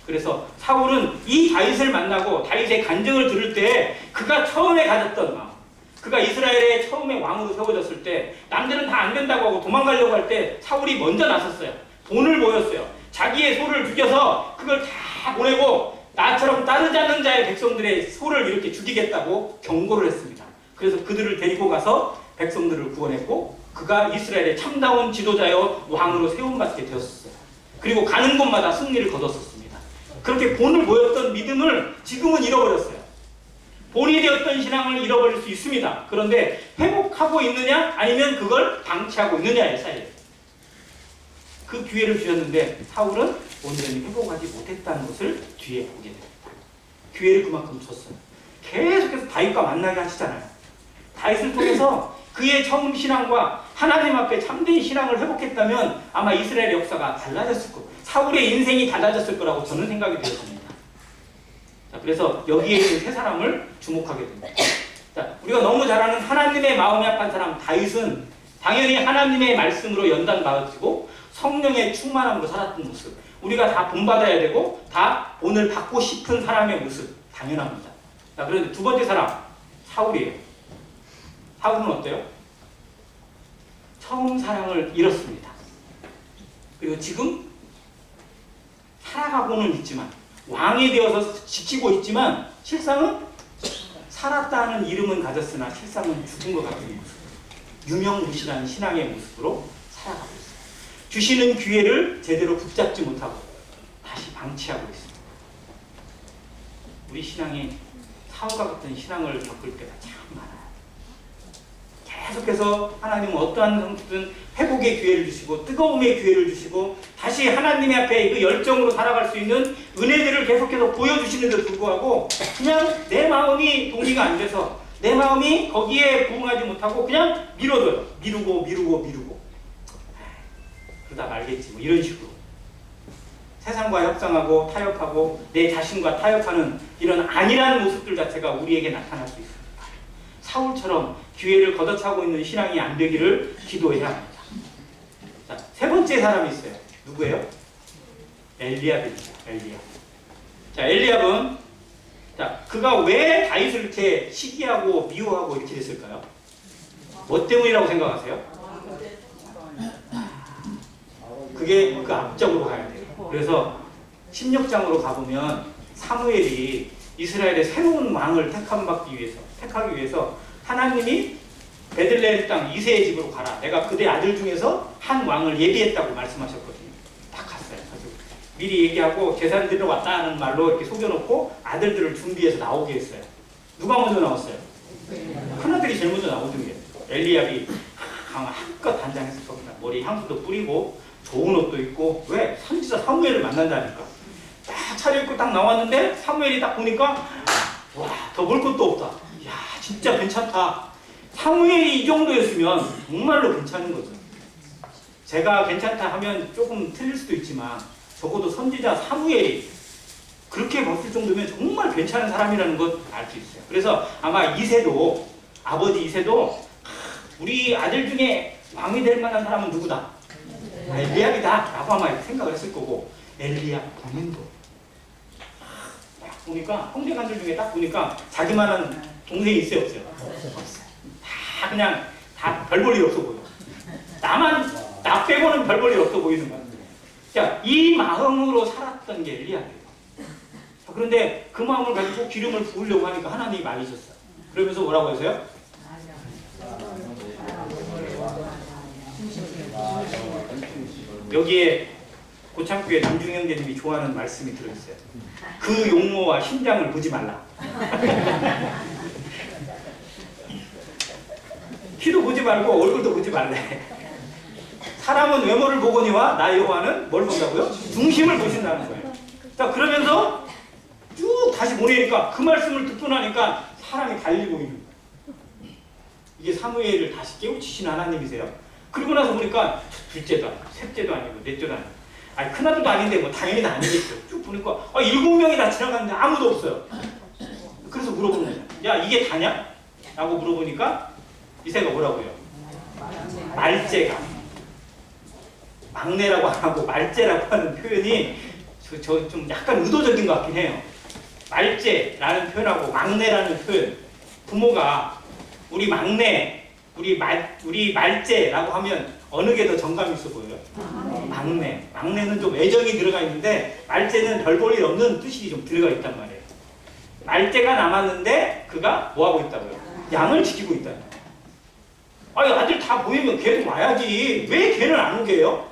그래서 사울은 이 다윗을 만나고 다윗의 간증을 들을 때 그가 처음에 가졌던 마음, 그가 이스라엘의 처음에 왕으로 세워졌을 때 남들은 다 안 된다고 하고 도망가려고 할 때 사울이 먼저 나섰어요. 본을 보였어요. 자기의 소를 죽여서 그걸 다 보내고 나처럼 따르지 않는 자의 백성들의 소를 이렇게 죽이겠다고 경고를 했습니다. 그래서 그들을 데리고 가서 백성들을 구원했고 그가 이스라엘의 참다운 지도자여 왕으로 세움받게 되었어요. 그리고 가는 곳마다 승리를 거뒀었습니다. 그렇게 본을 보였던 믿음을 지금은 잃어버렸어요. 본이 되었던 신앙을 잃어버릴 수 있습니다. 그런데 회복하고 있느냐 아니면 그걸 방치하고 있느냐의 차이예요. 그 기회를 주셨는데 사울은 온전히 회복하지 못했다는 것을 뒤에 보게 됩니다. 기회를 그만큼 줬어요. 계속해서 다윗과 만나게 하시잖아요. 다윗을 통해서 그의 처음 신앙과 하나님 앞에 참된 신앙을 회복했다면 아마 이스라엘의 역사가 달라졌을 거예요. 사울의 인생이 달라졌을 거라고 저는 생각이 되었습니다. 자, 그래서 여기에 있는 세 사람을 주목하게 됩니다. 자, 우리가 너무 잘 아는 하나님의 마음이 약한 사람 다윗은 당연히 하나님의 말씀으로 연단받으시고 성령의 충만함으로 살았던 모습, 우리가 다 본받아야 되고 다 오늘 받고 싶은 사람의 모습 당연합니다. 자, 그런데 두 번째 사람 사울이에요. 사울은 어때요? 처음 사랑을 잃었습니다. 그리고 지금 살아가고는 있지만 왕이 되어서 지키고 있지만 실상은 살았다는 이름은 가졌으나 실상은 죽은 것 같은 모습, 유명무실한 신앙의 모습으로 살아가고 있습니다. 주시는 기회를 제대로 붙잡지 못하고 다시 방치하고 있습니다. 우리 신앙이 사울과 같은 신앙을 겪을 때가 참 많아요. 계속해서 하나님은 어떠한 형태든 회복의 기회를 주시고 뜨거움의 기회를 주시고 다시 하나님 앞에 그 열정으로 살아갈 수 있는 은혜들을 계속해서 보여주시는데도 불구하고 그냥 내 마음이 동의가 안 돼서 내 마음이 거기에 부응하지 못하고 그냥 미뤄둬요. 미루고 그러다 말겠지 뭐 이런 식으로 세상과 협상하고 타협하고 내 자신과 타협하는 이런 안일한 모습들 자체가 우리에게 나타날 수 있습니다. 사울처럼 기회를 걷어차고 있는 신앙이 안 되기를 기도해야 합니다. 자, 세 번째 사람이 있어요. 누구예요? 엘리압입니다. 엘리압. 자, 엘리압은 그가 왜 다윗을 이렇게 시기하고 미워하고 이렇게 됐을까요? 뭐 때문이라고 생각하세요? 그게 그 앞쪽으로 가야 돼요. 그래서 16장으로 가보면 사무엘이 이스라엘의 새로운 왕을 택하기 위해서 하나님이 베들레헴 땅 이새의 집으로 가라. 내가 그대 아들 중에서 한 왕을 예비했다고 말씀하셨거든요. 딱 갔어요. 미리 얘기하고 제사를 드리러 왔다 하는 말로 이렇게 속여놓고 아들들을 준비해서 나오게 했어요. 누가 먼저 나왔어요? 큰아들이 제일 먼저 나오더니 엘리압이 한껏 단장해서 머리 향수도 뿌리고 좋은 옷도 입고 왜? 선지자 사무엘을 만난다니까. 딱 차려입고 딱 나왔는데 사무엘이 딱 보니까 와, 더 볼 것도 없다. 야, 진짜 괜찮다. 사무엘이 이 정도였으면 정말로 괜찮은 거죠. 제가 괜찮다 하면 조금 틀릴 수도 있지만 적어도 선지자 사무엘이 그렇게 봤을 정도면 정말 괜찮은 사람이라는 것 알 수 있어요. 그래서 아마 이새도, 아버지 이새도 우리 아들 중에 왕이 될 만한 사람은 누구다? 엘리압이다 라고 아마 생각을 했을 거고, 엘리압 본인도 딱 보니까 형제간들 중에 딱 보니까 자기만한 동생이 있어요, 없어요? 없어요. 다 그냥 다 별 볼 일 없어 보여. 나 빼고는 별 볼 일 없어 보이는 거야. 자, 이 마음으로 살았던 게 엘리압이에요. 그런데 그 마음을 가지고 기름을 부으려고 하니까 하나님이 말리셨어요. 그러면서 뭐라고 하세요? 여기에 고창교회 남중 형제님이 좋아하는 말씀이 들어있어요. 그 용모와 심장을 보지 말라. 키도 보지 말고 얼굴도 보지 말래. 사람은 외모를 보거니와 나 여호와는 뭘 본다고요? 중심을 보신다는 거예요. 자, 그러면서 쭉 다시 보내니까 그 말씀을 듣고 나니까 사람이 달리고 있는 거예요. 이게 사무엘을 다시 깨우치신 하나님이세요. 그리고 나서 보니까 둘째도 아니고 셋째도 아니고 넷째도 아니고, 아니 큰아들도 아닌데 뭐 당연히 아니겠죠. 쭉 보니까 7명이 다 지나갔는데 아무도 없어요. 그래서 물어보는 거예요. 야, 이게 다냐? 라고 물어보니까 이새가 뭐라고 해요? 말째가. 막내라고 안 하고 말째라고 하는 표현이 저 좀 약간 의도적인 것 같긴 해요. 말째라는 표현하고 막내라는 표현. 부모가 우리 막내, 우리 말째라고 하면 어느 게 더 정감 있어 보여요? 막내. 막내는 좀 애정이 들어가 있는데 말째는 별 볼 일 없는 뜻이 좀 들어가 있단 말이에요. 말째가 남았는데 그가 뭐 하고 있다고요? 양을 지키고 있다. 아니, 아들 다 보이면 걔도 와야지. 왜 걔는 안 오게요?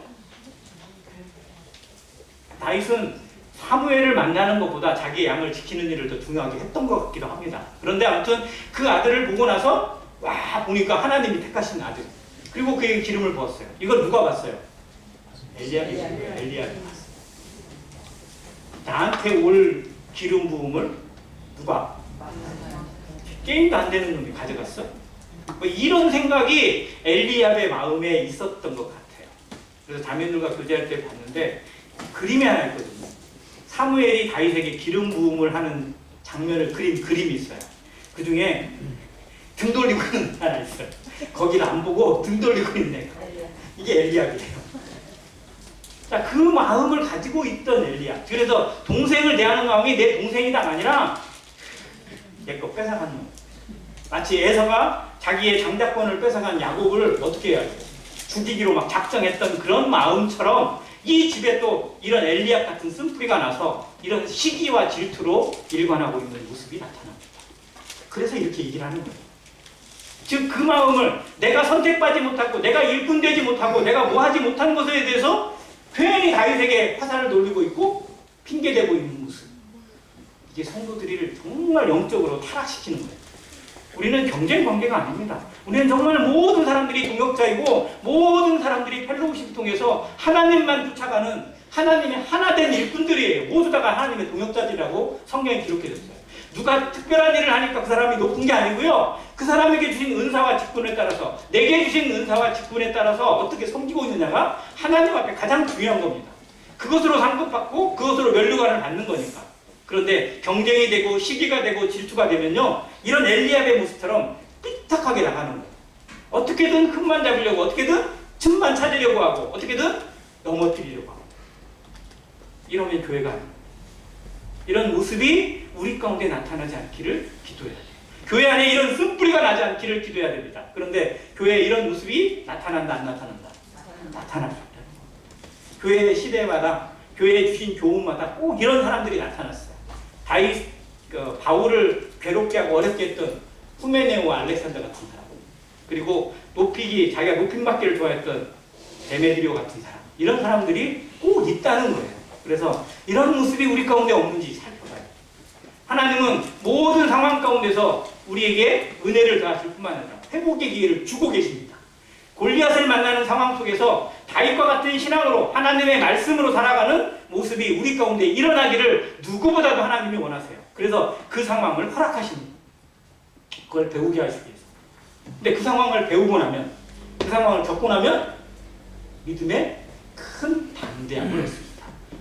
다윗은 사무엘을 만나는 것보다 자기의 양을 지키는 일을 더 중요하게 했던 것 같기도 합니다. 그런데 아무튼 그 아들을 보고 나서 와 보니까 하나님이 택하신 아들, 그리고 그에게 기름을 부었어요. 이걸 누가 봤어요? 엘리압이 봤어요. 나한테 올 기름 부음을 누가? 게임도 안 되는 놈이 가져갔어? 뭐 이런 생각이 엘리압의 마음에 있었던 것 같아요. 그래서 자매들과 교제할 때 봤는데 그림이 하나 있거든요. 사무엘이 다윗에게 기름 부음을 하는 장면을 그린 그림이 있어요. 그 중에 등 돌리고 있는 하나 있어요. 거기를 안 보고 등 돌리고 있는 애가. 이게 엘리압이에요. 자, 그 마음을 가지고 있던 엘리압. 그래서 동생을 대하는 마음이 내 동생이다가 아니라 내 거 뺏어간 놈. 마치 에서가 자기의 장자권을 뺏어간 야곱을 어떻게 해야 돼? 죽이기로 막 작정했던 그런 마음처럼 이 집에 또 이런 엘리압 같은 쓴뿌리가 나서 이런 시기와 질투로 일관하고 있는 모습이 나타납니다. 그래서 이렇게 얘기를 하는 거예요. 즉 그 마음을 내가 선택받지 못하고 내가 일꾼되지 못하고 내가 뭐하지 못한 것에 대해서 괜히 다윗에게 화살을 돌리고 있고 핑계대고 있는 모습. 이게 성도들을 정말 영적으로 타락시키는 거예요. 우리는 경쟁 관계가 아닙니다. 우리는 정말 모든 사람들이 동역자이고 모든 사람들이 펠로우십을 통해서 하나님만 쫓아가는 하나님의 하나된 일꾼들이에요. 모두 다가 하나님의 동역자들이라고 성경에 기록해졌어요. 누가 특별한 일을 하니까 그 사람이 높은 게 아니고요. 그 사람에게 주신 은사와 직분에 따라서, 내게 주신 은사와 직분에 따라서 어떻게 섬기고 있느냐가 하나님 앞에 가장 중요한 겁니다. 그것으로 상급받고 그것으로 면류관을 받는 거니까. 그런데 경쟁이 되고 시기가 되고 질투가 되면요, 이런 엘리압의 모습처럼 삐딱하게 나가는 거예요. 어떻게든 흠만 잡으려고, 어떻게든 틈만 찾으려고 하고, 어떻게든 넘어뜨리려고 하고. 이러면 교회가 아닙니다. 이런 모습이 우리 가운데 나타나지 않기를 기도해야 돼요. 교회 안에 이런 쓴뿌리가 나지 않기를 기도해야 됩니다. 그런데 교회에 이런 모습이 나타난다, 안 나타난다? 나타날 수 있다는 거예요. 교회 시대마다, 교회에 주신 교훈마다 꼭 이런 사람들이 나타났어요. 다윗, 바울을 괴롭게 하고 어렵게 했던 후메네오와 알렉산더 같은 사람, 그리고 자기가 높임받기를 좋아했던 데메드리오 같은 사람, 이런 사람들이 꼭 있다는 거예요. 그래서 이런 모습이 우리 가운데 없는지 살펴봐요. 하나님은 모든 상황 가운데서 우리에게 은혜를 더하실 뿐만 아니라 회복의 기회를 주고 계십니다. 골리앗을 만나는 상황 속에서 다윗과 같은 신앙으로 하나님의 말씀으로 살아가는 모습이 우리 가운데 일어나기를 누구보다도 하나님이 원하세요. 그래서 그 상황을 허락하십니다. 그걸 배우게 하시기 위해서. 근데 그 상황을 배우고 나면, 그 상황을 겪고 나면 믿음에 큰 담대함을 얻습니다.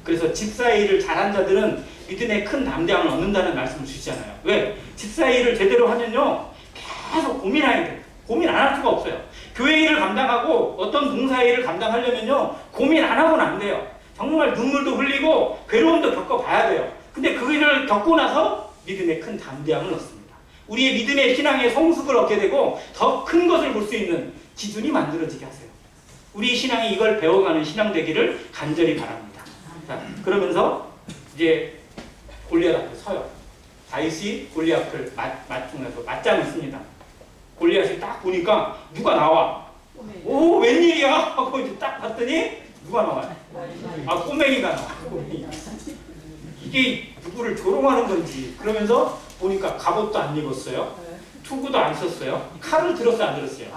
그래서 집사의 일을 잘한 자들은 믿음의 큰 담대함을 얻는다는 말씀을 주시잖아요. 왜? 집사의 일을 제대로 하면요 계속 고민해야 돼요. 고민 안 할 수가 없어요. 교회 일을 감당하고 어떤 봉사의 일을 감당하려면요 고민 안 하고는 안 돼요. 정말 눈물도 흘리고 괴로움도 겪어봐야 돼요. 근데 그 일을 겪고 나서 믿음의 큰 담대함을 얻습니다. 우리의 믿음의 신앙의 성숙을 얻게 되고 더 큰 것을 볼 수 있는 기준이 만들어지게 하세요. 우리 신앙이 이걸 배워가는 신앙 되기를 간절히 바랍니다. 자, 그러면서 이제 골리앗 앞에 서요. 다윗이 골리앗을 맞중에서 맞짱을 씁니다. 골리앗이 딱 보니까 누가 나와. 오, 웬일이야? 하고 이제 딱 봤더니 누가 나와요? 아, 꼬맹이가 나와. 꼬맹이. 이게 누구를 조롱하는 건지. 그러면서 보니까 갑옷도 안 입었어요. 투구도 안 썼어요. 칼을 들었어요, 안 들었어요?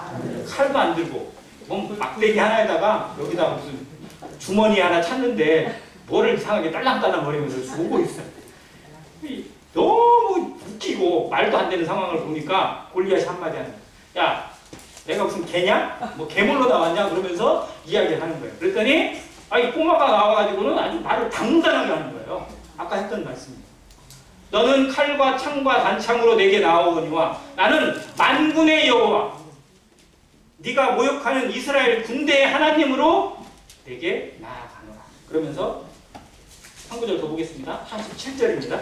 칼도 안 들고 몸 막대기 하나에다가 여기다 무슨 주머니 하나 찾는데 뭐를 이상하게 딸랑딸랑 거리면서 오고 있어요. 너무 웃기고 말도 안 되는 상황을 보니까 골리앗이 한마디 하는 거예요. 야, 내가 무슨 개냐? 뭐 개물로 나왔냐? 그러면서 이야기를 하는 거예요. 그랬더니 이 꼬마가 나와가지고는 아주 말을 당당하게 하는 거예요. 아까 했던 말씀입니다. 너는 칼과 창과 단창으로 내게 나오거니와 나는 만군의 여호와 네가 모욕하는 이스라엘 군대의 하나님으로 내게 나아가노라. 그러면서 한 구절 더 보겠습니다. 37절입니다.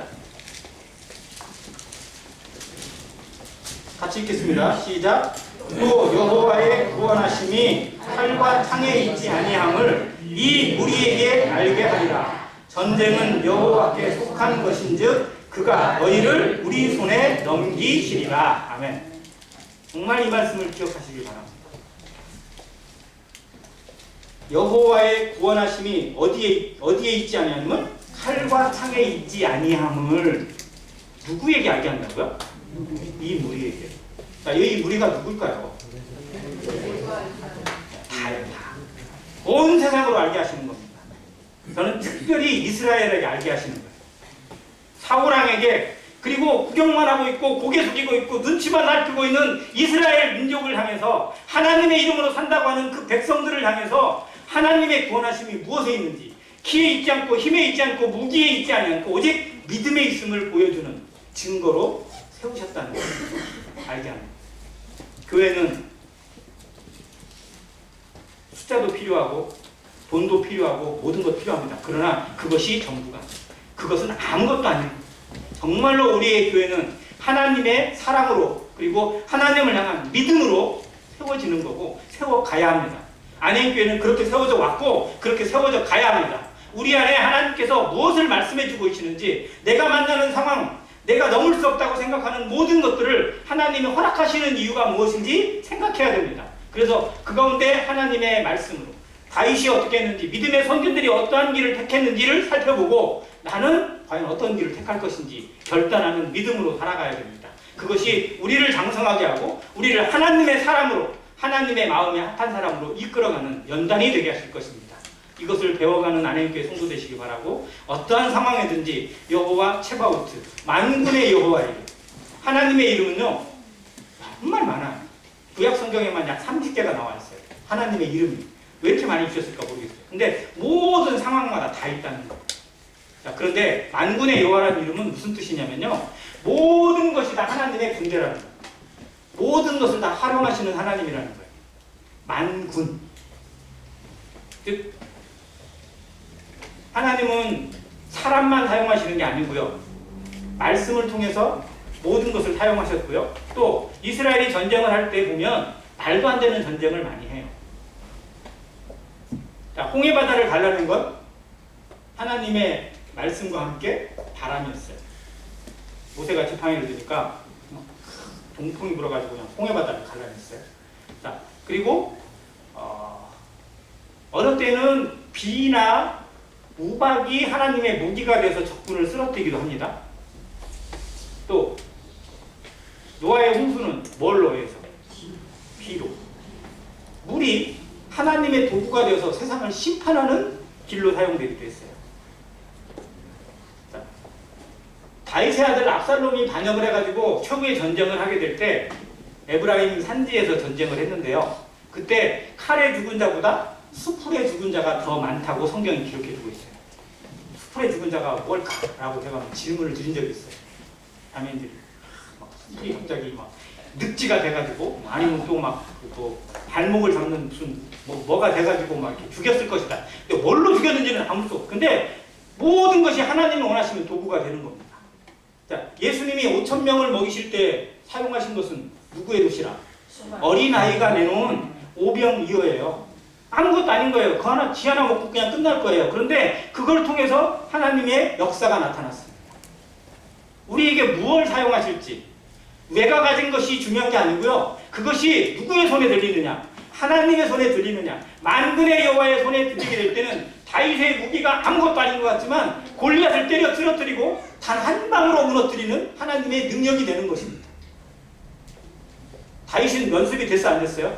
같이 읽겠습니다. 시작. 또 여호와의 구원하심이 칼과 창에 있지 아니함을 이 무리에게 알게 하리라. 전쟁은 여호와께 속한 것인즉 그가 너희를 우리 손에 넘기시리라. 아멘. 정말 이 말씀을 기억하시길 바랍니다. 여호와의 구원하심이 어디에 있지 아니하면 칼과 창에 있지 아니함을 누구에게 알게 한다고요? 이 무리에게. 자, 이 무리가 누굴까요? 다요, 다. 온 세상으로 알게 하시는 겁니다. 저는 특별히 이스라엘에게 알게 하시는 거예요. 사울왕에게, 그리고 구경만 하고 있고 고개 숙이고 있고 눈치만 살피고 있는 이스라엘 민족을 향해서 하나님의 이름으로 산다고 하는 그 백성들을 향해서 하나님의 구원하심이 무엇에 있는지, 키에 있지 않고 힘에 있지 않고 무기에 있지 않고 오직 믿음에 있음을 보여주는 증거로 세우셨다는 것을 알게 합니다. 교회는 숫자도 필요하고 돈도 필요하고 모든 것 필요합니다. 그러나 그것이 전부가, 그것은 아무것도 아닙니다. 정말로 우리의 교회는 하나님의 사랑으로 그리고 하나님을 향한 믿음으로 세워지는 거고 세워가야 합니다. 안행교회는 그렇게 세워져 왔고 그렇게 세워져 가야 합니다. 우리 안에 하나님께서 무엇을 말씀해주고 계시는지, 내가 만나는 상황, 내가 넘을 수 없다고 생각하는 모든 것들을 하나님이 허락하시는 이유가 무엇인지 생각해야 됩니다. 그래서 그 가운데 하나님의 말씀으로 다윗이 어떻게 했는지, 믿음의 선진들이 어떠한 길을 택했는지를 살펴보고 나는 과연 어떤 길을 택할 것인지 결단하는 믿음으로 살아가야 됩니다. 그것이 우리를 장성하게 하고 우리를 하나님의 사람으로, 하나님의 마음에 합한 사람으로 이끌어가는 연단이 되게 하실 것입니다. 이것을 배워가는 안행교회 성도 되시기 바라고, 어떠한 상황이든지 여호와 체바우트, 만군의 여호와 이름, 하나님의 이름은요 정말 많아요. 구약 성경에만 약 30개가 나와 있어요. 하나님의 이름이 왜 이렇게 많이 주셨을까 모르겠어요. 근데 모든 상황마다 다 있다는 거예요. 자, 그런데 만군의 여호와라는 이름은 무슨 뜻이냐면요, 모든 것이 다 하나님의 군대라는 거예요. 모든 것을 다 활용하시는 하나님이라는 거예요. 만군. 즉 하나님은 사람만 사용하시는 게 아니고요, 말씀을 통해서 모든 것을 사용하셨고요, 또 이스라엘이 전쟁을 할 때 보면 말도 안 되는 전쟁을 많이 해요. 자, 홍해바다를 갈라낸 건 하나님의 말씀과 함께 바람이었어요. 모세가 지팡이를 드니까 동풍이 불어가지고 그냥 홍해바다를 갈라냈어요. 자, 그리고 어느 때는 비나 우박이 하나님의 무기가 돼서 적군을 쓰러뜨리기도 합니다. 또 노아의 홍수는 뭘로 해서? 비로. 물이 하나님의 도구가 되어서 세상을 심판하는 길로 사용되기도 했어요. 자, 다윗의 아들 압살롬이 반역을 해가지고 최후의 전쟁을 하게 될 때 에브라임 산지에서 전쟁을 했는데요, 그때 칼에 죽은 자보다 수풀에 죽은 자가 더 많다고 성경이 기록해주고 있어요. 손에 죽은 자가 뭘까라고 제가 질문을 드린 적이 있어요. 자매님들이 막 손이 갑자기 막 늑지가 돼가지고 아니면 또 막 또 발목을 잡는 무슨 뭐가 돼가지고 막 이렇게 죽였을 것이다. 근데 뭘로 죽였는지는 아무도 없고. 근데 모든 것이 하나님이 원하시는 도구가 되는 겁니다. 자, 예수님이 5,000명을 먹이실 때 사용하신 것은 누구의 도시락? 어린아이가 내놓은 오병이어예요. 아무것도 아닌 거예요. 그 하나, 지 하나 먹고 그냥 끝날 거예요. 그런데 그걸 통해서 하나님의 역사가 나타났습니다. 우리에게 무엇을 사용하실지, 내가 가진 것이 중요한 게 아니고요. 그것이 누구의 손에 들리느냐, 하나님의 손에 들리느냐. 만군의 여호와의 손에 들리게 될 때는 다윗의 무기가 아무것도 아닌 것 같지만 골리앗을 때려 쓰러뜨리고 단 한 방으로 무너뜨리는 하나님의 능력이 되는 것입니다. 다윗은 연습이 됐어 안 됐어요?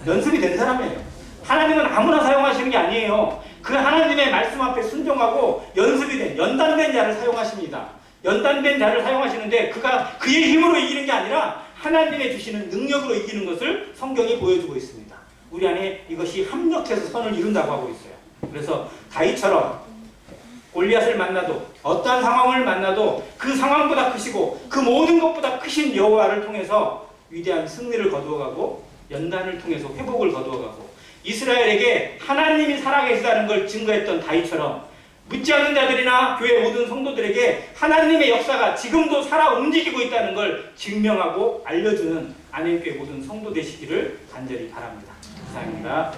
연습이 된 사람이에요. 하나님은 아무나 사용하시는 게 아니에요. 그 하나님의 말씀 앞에 순종하고 연습이 된, 연단된 자를 사용하십니다. 연단된 자를 사용하시는데 그가 그의 힘으로 이기는 게 아니라 하나님의 주시는 능력으로 이기는 것을 성경이 보여주고 있습니다. 우리 안에 이것이 합력해서 선을 이룬다고 하고 있어요. 그래서 다윗처럼 골리앗을 만나도 어떠한 상황을 만나도 그 상황보다 크시고 그 모든 것보다 크신 여호와를 통해서 위대한 승리를 거두어가고 연단을 통해서 회복을 거두어가고 이스라엘에게 하나님이 살아계시다는 걸 증거했던 다윗처럼 믿지 않는 자들이나 교회 모든 성도들에게 하나님의 역사가 지금도 살아 움직이고 있다는 걸 증명하고 알려주는 안현교회 모든 성도 되시기를 간절히 바랍니다. 감사합니다.